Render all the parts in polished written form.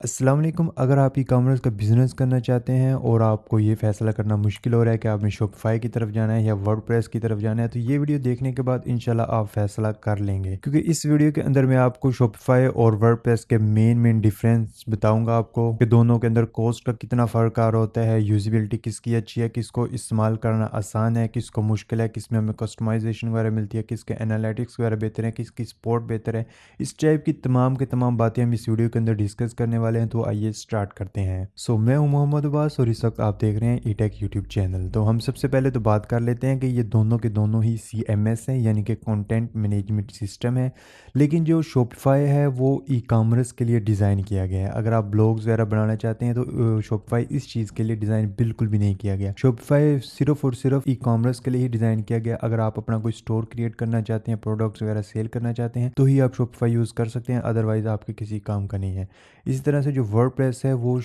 अस्सलाम वालेकुम। अगर आप ई-कॉमर्स का बिज़नेस करना चाहते हैं और आपको ये फ़ैसला करना मुश्किल हो रहा है कि आपने शॉपिफ़ाई की तरफ जाना है या वर्डप्रेस की तरफ जाना है, तो ये वीडियो देखने के बाद इंशाल्लाह आप फ़ैसला कर लेंगे। क्योंकि इस वीडियो के अंदर मैं आपको शॉपिफ़ाई और वर्डप्रेस के मेन डिफ़रेंस बताऊँगा आपको कि दोनों के अंदर कॉस्ट का कितना फ़र्क आ रहा होता है, यूज़ेबिलिटी किसकी अच्छी है, किसको इस्तेमाल करना आसान है, किसको मुश्किल है, किसमें हमें कस्टमाइज़ेशन वगैरह मिलती है, किसके एनालिटिक्स वगैरह बेहतर है, किसकी सपोर्ट बेहतर है। इस टाइप की तमाम के तमाम बातें हम इस वीडियो के अंदर डिस्कस करने वाले हैं, तो आइए स्टार्ट करते हैं। मैं हूं मोहम्मद अब्बास और इस वक्त आप देख रहे हैं ई-टेक यूट्यूब चैनल। तो हम सबसे पहले तो बात कर लेते हैं कि ये दोनों के दोनों ही CMS हैं, यानी कि कंटेंट मैनेजमेंट सिस्टम है। लेकिन जो शॉपिफाई है वो ई-कॉमर्स के लिए डिज़ाइन किया गया है। अगर आप ब्लॉग्स वगैरह बनाना चाहते हैं तो शॉपिफाई इस चीज़ के लिए डिज़ाइन बिल्कुल भी नहीं किया गया। शॉपिफाई सिर्फ और सिर्फ ई-कॉमर्स के लिए ही डिज़ाइन किया गया। अगर आप अपना कोई स्टोर क्रिएट करना चाहते हैं, प्रोडक्ट्स वगैरह सेल करना चाहते हैं, तो ही आप शॉपिफाई यूज़ कर सकते हैं, अदरवाइज़ आपके किसी काम का नहीं है। इसी तरह से जो वर्डप्रेस है वो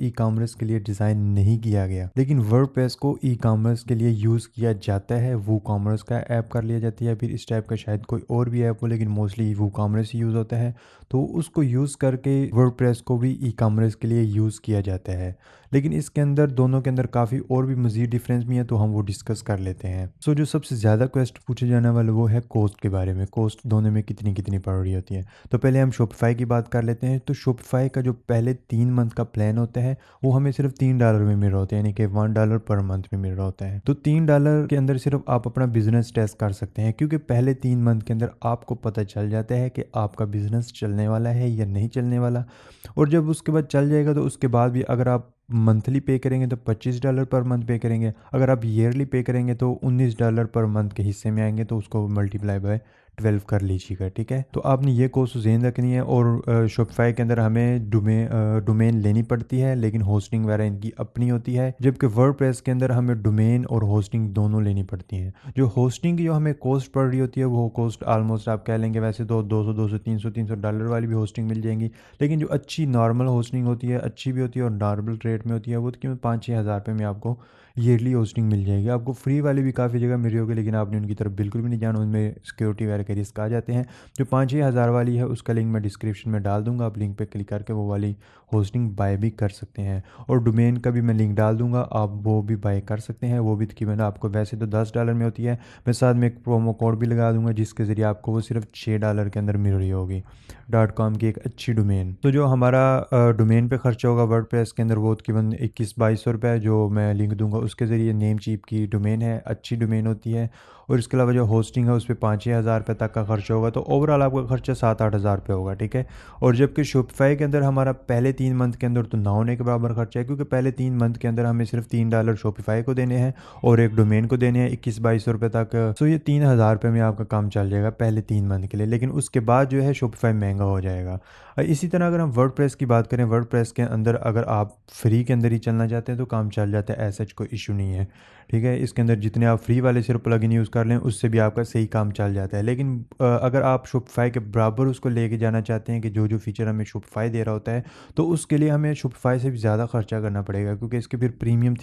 ई-कॉमर्स के लिए डिज़ाइन नहीं किया गया। लेकिन वर्डप्रेस को ई-कॉमर्स के लिए यूज़ किया जाता है। वूकॉमर्स का ऐप कर लिया जाती है, फिर इस टाइप का शायद कोई और भी ऐप हो, लेकिन मोस्टली वूकॉमर्स ही यूज़ होता है। तो उसको यूज़ करके वर्डप्रेस को भी ई-कॉमर्स के लिए यूज़ किया जाता है। लेकिन इसके अंदर दोनों के अंदर काफ़ी और भी मज़ीद डिफरेंस भी हैं, तो हम वो डिस्कस कर लेते हैं। जो सबसे ज़्यादा क्वेश्चन पूछे जाने वाला वो है कॉस्ट के बारे में। कॉस्ट दोनों में कितनी कितनी पड़ रही होती है। तो पहले हम शॉपिफाई की बात कर लेते हैं। तो शॉपिफाई का जो पहले 3 मंथ का प्लान होता है वो हमें सिर्फ $3 में मिल रहा होता है, यानी कि $1 पर मंथ में मिल रहा होता है। तो $3 के अंदर सिर्फ आप अपना बिजनेस टेस्ट कर सकते हैं, क्योंकि पहले 3 मंथ के अंदर आपको पता चल जाता है कि आपका बिजनेस चलने वाला है या नहीं चलने वाला। और जब उसके बाद चल जाएगा तो उसके बाद भी अगर आप मंथली पे करेंगे तो $25 पर मंथ पे करेंगे। अगर आप ईयरली पे करेंगे तो $19 पर मंथ के हिस्से में आएंगे, तो उसको मल्टीप्लाई बाय 12 कर लीजिएगा, ठीक है। तो आपने ये कोर्स ज़हन रखनी है। और शॉपिफाई के अंदर हमें डोमेन लेनी पड़ती है, लेकिन होस्टिंग वगैरह इनकी अपनी होती है। जबकि वर्डप्रेस के अंदर हमें डोमेन और होस्टिंग दोनों लेनी पड़ती हैं। जो होस्टिंग की जो हमें कॉस्ट पड़ रही होती है वो कॉस्ट ऑलमोस्ट आप कह लेंगे, वैसे तो 200 $300 वाली भी होस्टिंग मिल जाएंगी। लेकिन जो अच्छी नॉर्मल होस्टिंग होती है, अच्छी भी होती है और नॉर्मल रेट में होती है, वो कीमत 5-6 हज़ार रुपये में आपको ईयरली होस्टिंग मिल जाएगी। आपको फ्री वाली भी काफ़ी जगह मिल रही होगी, लेकिन आपने उनकी तरफ बिल्कुल भी नहीं जाना, उनमें सिक्योरिटी वगैरह के रिस्क आ जाते हैं। जो 5-6 हज़ार वाली है उसका लिंक मैं डिस्क्रिप्शन में डाल दूंगा, आप लिंक पे क्लिक करके वो वाली होस्टिंग बाय भी कर सकते हैं। और डोमेन का भी मैं लिंक डाल दूंगा, आप वो भी बाय कर सकते हैं। वो भी तकरीबन आपको वैसे तो $10 में होती है, मैं साथ में एक प्रोमो कोड भी लगा दूंगा जिसके ज़रिए आपको वो सिर्फ $6 के अंदर मिल रही होगी। .com की एक अच्छी डोमेन। तो जो हमारा डोमेन पे खर्चा होगा वर्डप्रेस के अंदर वो तकरीबन 21-2200 रुपये, जो मैं लिंक दूंगा उसके ज़रिए। नेम चीप की डोमेन है, अच्छी डोमेन होती है। और इसके अलावा जो होस्टिंग है उस पर 5-6 हज़ार रुपये तक का खर्चा होगा, तो ओवरऑल आपका खर्चा 7-8 हज़ार रुपये होगा, ठीक है। और जबकि शॉपिफाई के अंदर हमारा पहले 3 मंथ के अंदर तो ना होने के बराबर खर्चा है, क्योंकि पहले 3 मंथ के अंदर हमें सिर्फ $3 शॉपिफाई को देने हैं और एक डोमेन को देने हैं 21-2200 रुपये तक। सो ये 3,000 रुपये में आपका काम चल जाएगा पहले 3 मंथ के लिए। लेकिन उसके बाद जो है शॉपिफाई महंगा हो जाएगा। इसी तरह अगर हम वर्डप्रेस की बात करें, वर्डप्रेस के अंदर अगर आप फ्री के अंदर ही चलना चाहते हैं तो काम चल जाता है, ऐसा कोई इशू नहीं है, ठीक है। इसके अंदर जितने आप फ्री वाले सिर्फ प्लगइन यूज़ कर लें उससे भी आपका सही काम चल जाता है। लेकिन अगर आप शॉपिफाई के बराबर उसको लेके जाना चाहते हैं कि जो जो फीचर हमें शॉपिफाई दे रहा होता है, तो उसके लिए हमें शॉपिफाई से भी ज़्यादा खर्चा करना पड़ेगा, क्योंकि इसके फिर प्रीमियम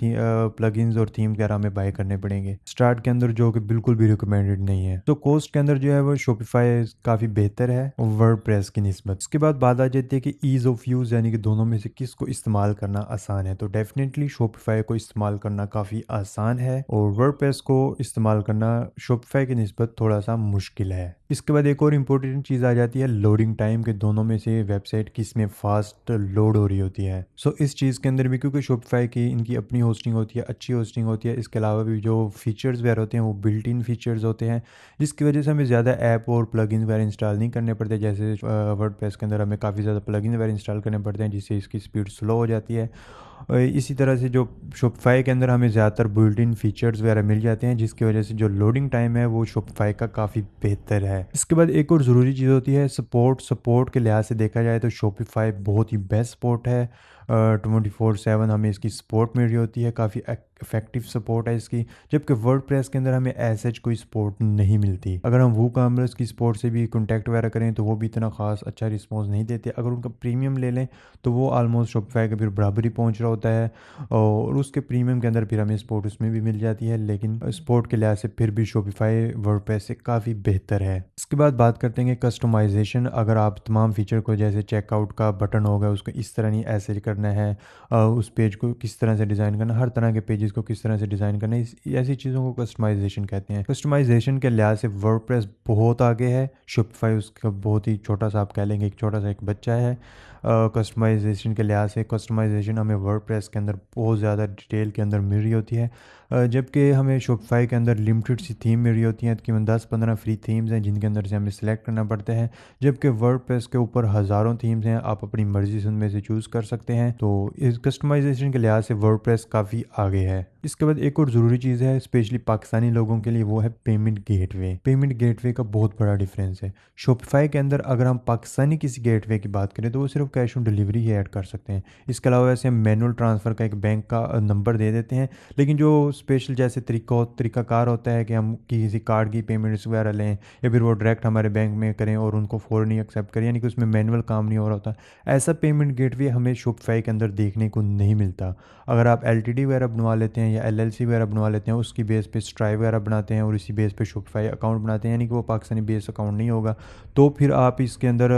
प्लगइन्स और थीम वगैरह हमें बाय करने पड़ेंगे स्टार्ट के अंदर, जो कि बिल्कुल भी रिकमेंडेड नहीं है। तो कॉस्ट के अंदर जो है वो शॉपिफाई काफ़ी बेहतर है वर्डप्रेस की निस्बत। उसके बाद बात आ जाती है कि ईज़ ऑफ यूज़, यानी कि दोनों में से किसको इस्तेमाल करना आसान है। तो डेफिनेटली शॉपिफाई को इस्तेमाल करना काफ़ी आसान है और वर्डप्रेस को इस्तेमाल करना शॉपिफाई की निस्बत थोड़ा सा मुश्किल है। इसके बाद एक और इम्पोर्टेंट चीज़ आ जाती है लोडिंग टाइम, के दोनों में से वेबसाइट किस में फास्ट लोड हो रही होती है। इस चीज़ के अंदर भी, क्योंकि शॉपिफाई की इनकी अपनी होस्टिंग होती है, अच्छी होस्टिंग होती है, इसके अलावा भी जो फीचर्स वगैरह होते हैं वो बिल्ट इन फीचर्स होते हैं, जिसकी वजह से हमें ज़्यादा ऐप और प्लगइन वगैरह इंस्टॉल नहीं करने पड़ते। जैसे वर्डप्रेस के अंदर हमें काफ़ी ज़्यादा प्लगइन वगैरह इंस्टॉल करने पड़ते हैं, जिससे इसकी स्पीड स्लो हो जाती है। इसी तरह से जो शॉपिफाई के अंदर हमें ज़्यादातर बिल्ट इन फीचर्स वगैरह मिल जाते हैं, जिसकी वजह से जो लोडिंग टाइम है वो शॉपिफाई का काफ़ी बेहतर है। इसके बाद एक और ज़रूरी चीज़ होती है सपोर्ट के लिहाज से देखा जाए तो शॉपिफाई बहुत ही बेस्ट सपोर्ट है। 24/7 हमें इसकी सपोर्ट मिल रही होती है, काफ़ी इफेक्टिव सपोर्ट है इसकी, जबकि वर्डप्रेस के अंदर हमें ऐसे कोई सपोर्ट नहीं मिलती। अगर हम वूकॉमर्स की सपोर्ट से भी कॉन्टैक्ट वगैरह करें तो वो भी इतना खास अच्छा रिस्पॉन्स नहीं देते। अगर उनका प्रीमियम ले लें तो वो ऑलमोस्ट शॉपिफाई के फिर बराबर ही पहुँच रहा होता है, और उसके प्रीमियम के अंदर फिर हमें सपोर्ट उसमें भी मिल जाती है, लेकिन सपोर्ट के लिहाज से फिर भी शॉपिफाई वर्डप्रेस से काफ़ी बेहतर है। इसके बाद बात करते हैं कस्टमाइजेशन। अगर आप तमाम फीचर को, जैसे चेकआउट का बटन होगा उसको इस तरह नहीं ऐसे करना है, उस पेज को किस तरह से डिज़ाइन करना, हर तरह के पेजेस को किस तरह से डिज़ाइन करना है, ऐसी चीज़ों को कस्टमाइजेशन कहते हैं। कस्टमाइजेशन के लिहाज से वर्डप्रेस बहुत आगे है, शॉपिफाई उसका बहुत ही छोटा सा, आप कह लेंगे एक छोटा सा एक बच्चा है। कस्टमाइजेशन के लिहाज से कस्टमाइजेशन हमें वर्डप्रेस के अंदर बहुत ज़्यादा डिटेल के अंदर मिल रही होती है, जबकि हमें शॉपिफाई के अंदर लिमिटेड सी थीम मिल रही होती हैं। तकरीबन 10-15 फ्री थीम्स हैं जिनके अंदर से हमें सेलेक्ट करना पड़ता है, जबकि वर्डप्रेस के ऊपर हज़ारों थीम्स हैं, आप अपनी मर्ज़ी से उनमें से चूज़ कर सकते हैं। तो इस कस्टमाइजेशन के लिहाज से वर्डप्रेस काफ़ी आगे है। इसके बाद एक और ज़रूरी चीज़ है स्पेशली पाकिस्तानी लोगों के लिए, वो है पेमेंट गेटवे। पेमेंट गेटवे का बहुत बड़ा डिफरेंस है। शॉपिफाई के अंदर अगर हम पाकिस्तानी किसी गेटवे की बात करें तो वो सिर्फ cash on delivery he add कर सकते हैं। इसके अलावा वैसे हम मैनुअल ट्रांसफ़र का एक बैंक का नंबर दे देते हैं, लेकिन जो स्पेशल जैसे तरीकाकार होता है कि हम किसी कार्ड की पेमेंट्स वगैरह लें या फिर वो डायरेक्ट हमारे बैंक में करें और उनको फ़ौरन ही एक्सेप्ट करें, यानी कि उसमें मैनुअल काम नहीं हो रहा होता, ऐसा पेमेंट गेटवे हमें शॉपिफाई के अंदर देखने को नहीं मिलता। अगर आप एलटीडी वगैरह बनवा लेते हैं या एलएलसी वगैरह बनवा लेते हैं, उसकी बेस पे स्ट्राइप वगैरह बनाते हैं और इसी बेस पे शॉपिफाई अकाउंट बनाते हैं, यानी कि वो पाकिस्तानी बेस अकाउंट नहीं होगा, तो फिर आप इसके अंदर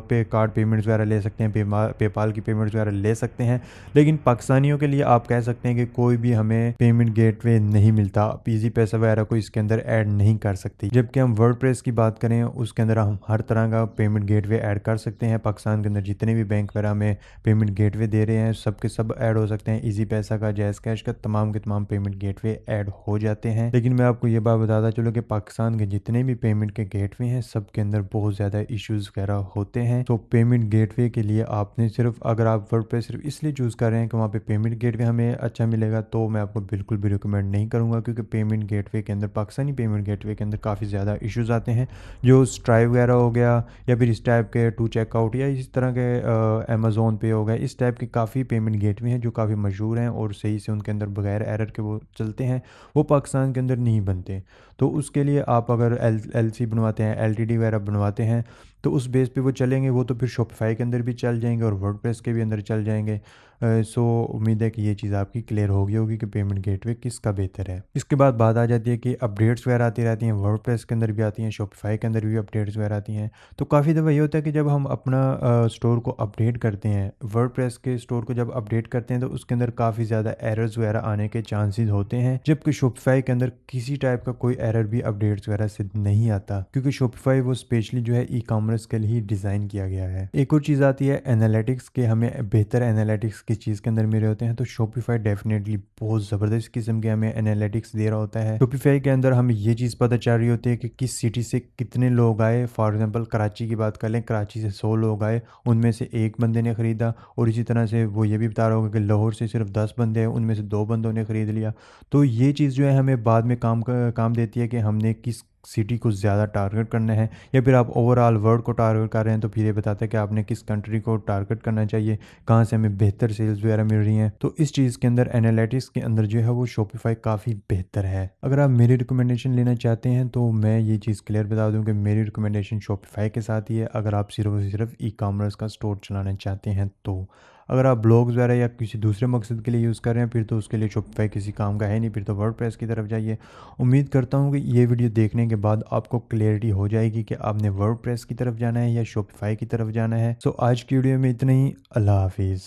पे कार्ड पेमेंट्स वगैरह ले सकते हैं, पेपाल की पेमेंट्स वगैरह ले सकते हैं। लेकिन पाकिस्तानियों के लिए आप कह सकते हैं कि कोई भी हमें पेमेंट गेटवे नहीं मिलता, आप ईजी पैसा वगैरह को इसके अंदर ऐड नहीं कर सकती। जबकि हम वर्डप्रेस की बात करें उसके अंदर हम हर तरह का पेमेंट गेटवे ऐड कर सकते हैं। पाकिस्तान के अंदर जितने भी बैंक वगैरह हमें पेमेंट गेटवे दे रहे हैं सब के सब ऐड हो सकते हैं। ईजी पैसा का, जैज़ कैश का, तमाम के तमाम पेमेंट गेटवे ऐड हो जाते हैं। लेकिन मैं आपको ये बात बताता चलूँ कि पाकिस्तान के जितने भी पेमेंट के गेटवे हैं सब के अंदर बहुत ज़्यादा इश्यूज़ वगैरह होते हैं। तो पेमेंट गेटवे के लिए आपने सिर्फ, अगर आप वर्डप्रेस सिर्फ इसलिए चूज़ कर रहे हैं कि वहाँ पे पेमेंट गेटवे हमें अच्छा मिलेगा, तो मैं आपको बिल्कुल भी रिकमेंड नहीं करूँगा, क्योंकि पेमेंट गेटवे के अंदर, पाकिस्तानी पेमेंट गेटवे के अंदर काफ़ी ज़्यादा इश्यूज़ आते हैं। जो स्ट्राइप वगैरह हो गया या फिर इस टाइप के टू चेकआउट या इस तरह के अमेज़ोन पे हो गया, इस टाइप के काफ़ी पेमेंट गेटवे हैं जो काफ़ी मशहूर हैं और सही से उनके अंदर बगैर एरर के वो चलते हैं, वो पाकिस्तान के अंदर नहीं बनते। तो उसके लिए आप अगर एलसी बनवाते हैं, एलटीडी वगैरह बनवाते हैं, तो उस बेस पे वो चलेंगे, वो तो फिर शॉपिफाई के अंदर भी चल जाएंगे और वर्डप्रेस के भी अंदर चल जाएंगे। सो उम्मीद है कि ये चीज़ आपकी क्लियर होगी कि पेमेंट गेटवे किसका बेहतर है। इसके बाद बात आ जाती है कि अपडेट्स वगैरह आती रहती हैं, वर्डप्रेस के अंदर भी आती हैं, शॉपिफाई के अंदर भी अपडेट्स वगैरह आती हैं। तो काफ़ी दफ़ा ये होता है कि जब हम अपना स्टोर को अपडेट करते हैं, वर्डप्रेस के स्टोर को जब अपडेट करते हैं तो उसके अंदर काफ़ी ज़्यादा एरर्स वगैरह आने के चांसेस होते हैं, जबकि शॉपिफाई के अंदर किसी टाइप का कोई एरर भी अपडेट्स वगैरह से नहीं आता, क्योंकि शॉपिफाई वो स्पेशली जो है ई कॉमर्स के लिए ही डिज़ाइन किया गया है। एक और चीज़ आती है एनालिटिक्स के, हमें बेहतर एनालिटिक्स किस चीज़ के अंदर मिले होते हैं, तो शॉपिफाई डेफिनेटली बहुत ज़बरदस्त किस्म के हमें एनालिटिक्स दे रहा होता है। शॉपिफाई के अंदर हमें ये चीज़ पता चल रही होती है कि किस सिटी से कितने लोग आए। फॉर एग्जांपल कराची की बात कर लें, कराची से 100 लोग आए, उनमें से एक बंदे ने ख़रीदा, और इसी तरह से वो ये भी बता रहा होगा कि लाहौर से सिर्फ 10 बंदे हैं, उनमें से 2 बंदों ने ख़रीद लिया। तो ये चीज़ जो है हमें बाद में काम देती है कि हमने किस सिटी को ज़्यादा टारगेट करना है, या फिर आप ओवरऑल वर्ल्ड को टारगेट कर रहे हैं तो फिर ये बताता है कि आपने किस कंट्री को टारगेट करना चाहिए, कहाँ से हमें बेहतर सेल्स वगैरह मिल रही हैं। तो इस चीज़ के अंदर एनालिटिक्स के अंदर जो है वो शॉपिफाई काफ़ी बेहतर है। अगर आप मेरी रिकमेंडेशन लेना चाहते हैं तो मैं ये चीज़ क्लियर बता दूँ कि मेरी रिकमेंडेशन शॉपिफाई के साथ ही है, अगर आप सिर्फ और सिर्फ ई कॉमर्स का स्टोर चलाना चाहते हैं तो। अगर आप ब्लॉग्स वगैरह या किसी दूसरे मकसद के लिए यूज़ कर रहे हैं फिर तो उसके लिए शॉपिफाई किसी काम का है नहीं, फिर तो वर्डप्रेस की तरफ जाइए। उम्मीद करता हूँ कि ये वीडियो देखने के बाद आपको क्लियरिटी हो जाएगी कि आपने वर्डप्रेस की तरफ जाना है या शॉपिफाई की तरफ जाना है। सो आज की वीडियो में इतना ही। अल्लाह हाफिज़।